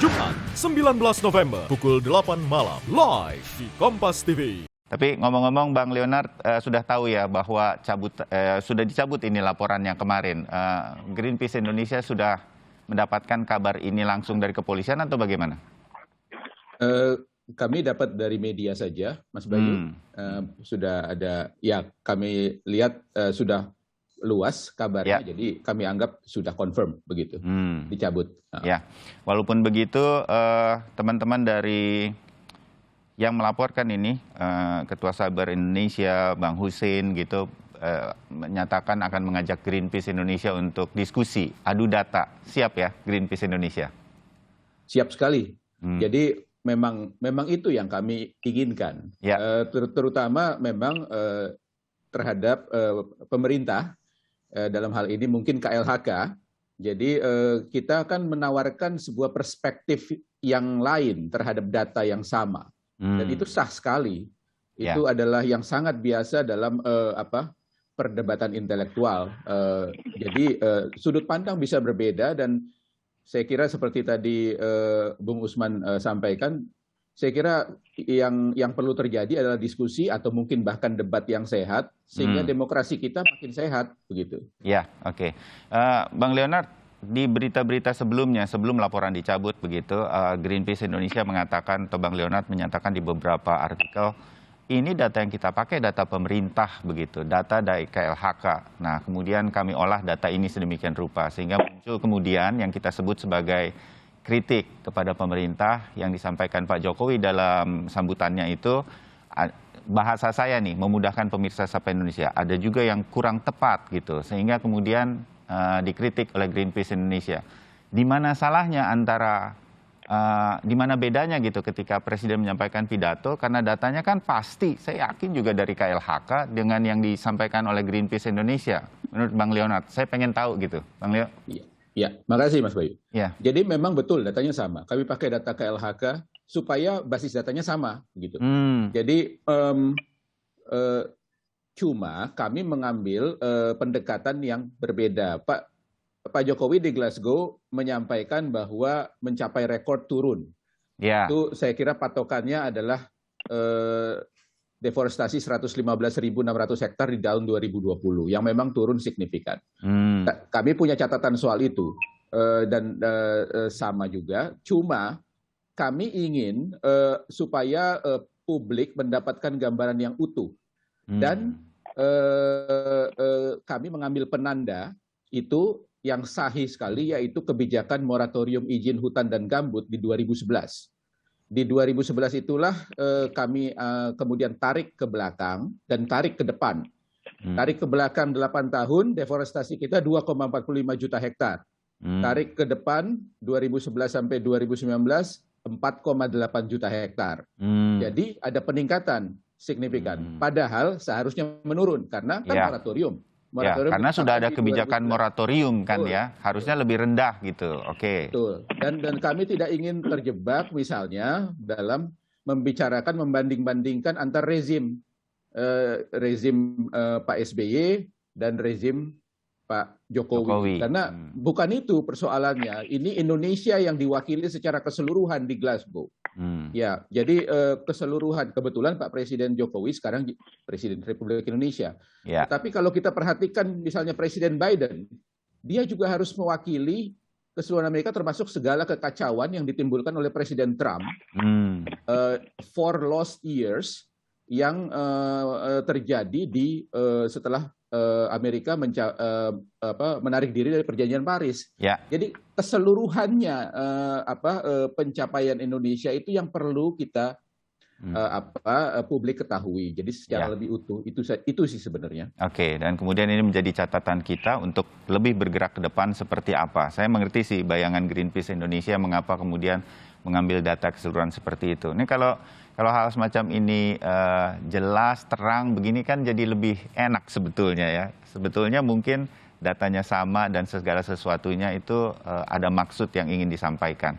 Jumat 19 November pukul 8 malam live di Kompas TV. Tapi ngomong-ngomong Bang Leonard sudah tahu ya bahwa sudah dicabut ini laporan yang kemarin. Greenpeace Indonesia sudah mendapatkan kabar ini langsung dari kepolisian atau bagaimana? Kami dapat dari media saja, Mas Bayu. Sudah ada, ya kami lihat sudah luas kabarnya, ya. Jadi kami anggap sudah confirm begitu, dicabut. Ya, walaupun begitu teman-teman dari yang melaporkan ini, Ketua Sabar Indonesia, Bang Hussein gitu, menyatakan akan mengajak Greenpeace Indonesia untuk diskusi, adu data. Siap ya Greenpeace Indonesia? Siap sekali. Jadi memang itu yang kami inginkan. Ya. Terutama memang terhadap pemerintah, dalam hal ini mungkin KLHK. Jadi kita akan menawarkan sebuah perspektif yang lain terhadap data yang sama. Dan itu sah sekali. Itu adalah yang sangat biasa dalam perdebatan intelektual. Jadi sudut pandang bisa berbeda, dan saya kira seperti tadi Bung Usman sampaikan, saya kira yang perlu terjadi adalah diskusi atau mungkin bahkan debat yang sehat, sehingga demokrasi kita makin sehat begitu. Ya, oke. Bang Leonard, di berita-berita sebelumnya, sebelum laporan dicabut begitu, Greenpeace Indonesia mengatakan, atau Bang Leonard menyatakan di beberapa artikel, ini data yang kita pakai data pemerintah begitu, data dari KLHK. Nah, kemudian kami olah data ini sedemikian rupa, sehingga muncul kemudian yang kita sebut sebagai kritik kepada pemerintah yang disampaikan Pak Jokowi dalam sambutannya itu, bahasa saya nih, memudahkan pemirsa Sapa Indonesia, ada juga yang kurang tepat gitu, sehingga kemudian dikritik oleh Greenpeace Indonesia. Di mana salahnya di mana bedanya gitu ketika Presiden menyampaikan pidato, karena datanya kan pasti, saya yakin juga dari KLHK dengan yang disampaikan oleh Greenpeace Indonesia. Menurut Bang Leonard, saya pengen tahu gitu, Bang Leo. Ya, makasih Mas Bayu. Ya. Jadi memang betul datanya sama. Kami pakai data KLHK supaya basis datanya sama, gitu. Jadi cuma kami mengambil pendekatan yang berbeda. Pak Jokowi di Glasgow menyampaikan bahwa mencapai rekor turun. Ya. Itu saya kira patokannya adalah deforestasi 115.600 hektar di tahun 2020, yang memang turun signifikan. Kami punya catatan soal itu, dan sama juga. Cuma kami ingin supaya publik mendapatkan gambaran yang utuh. Dan kami mengambil penanda itu yang sahih sekali, yaitu kebijakan moratorium izin hutan dan gambut di 2011. Di 2011 itulah kami kemudian tarik ke belakang dan tarik ke depan. Tarik ke belakang 8 tahun, deforestasi kita 2,45 juta hektar. Tarik ke depan 2011 sampai 2019, 4,8 juta hektar. Jadi ada peningkatan signifikan. Padahal seharusnya menurun karena kan moratorium. Ya, karena sudah ada kebijakan moratorium kan. Betul. Ya, harusnya lebih rendah gitu. Oke. Betul. Dan kami tidak ingin terjebak misalnya dalam membicarakan, membanding-bandingkan antar rezim Pak SBY dan rezim Pak Jokowi. Karena bukan itu persoalannya. Ini Indonesia yang diwakili secara keseluruhan di Glasgow. Ya, jadi keseluruhan, kebetulan Pak Presiden Jokowi sekarang Presiden Republik Indonesia. Ya. Tapi kalau kita perhatikan misalnya Presiden Biden, dia juga harus mewakili keseluruhan Amerika, termasuk segala kekacauan yang ditimbulkan oleh Presiden Trump. 4 lost years yang terjadi setelah Amerika menarik diri dari Perjanjian Paris. Ya. Jadi keseluruhannya pencapaian Indonesia itu yang perlu kita publik ketahui. Jadi secara lebih utuh itu sih sebenarnya. Oke, dan kemudian ini menjadi catatan kita untuk lebih bergerak ke depan seperti apa. Saya mengerti sih bayangan Greenpeace Indonesia mengapa kemudian mengambil data keseluruhan seperti itu. Ini kalau hal semacam ini jelas, terang, begini kan jadi lebih enak sebetulnya ya. Sebetulnya mungkin datanya sama dan segala sesuatunya itu ada maksud yang ingin disampaikan.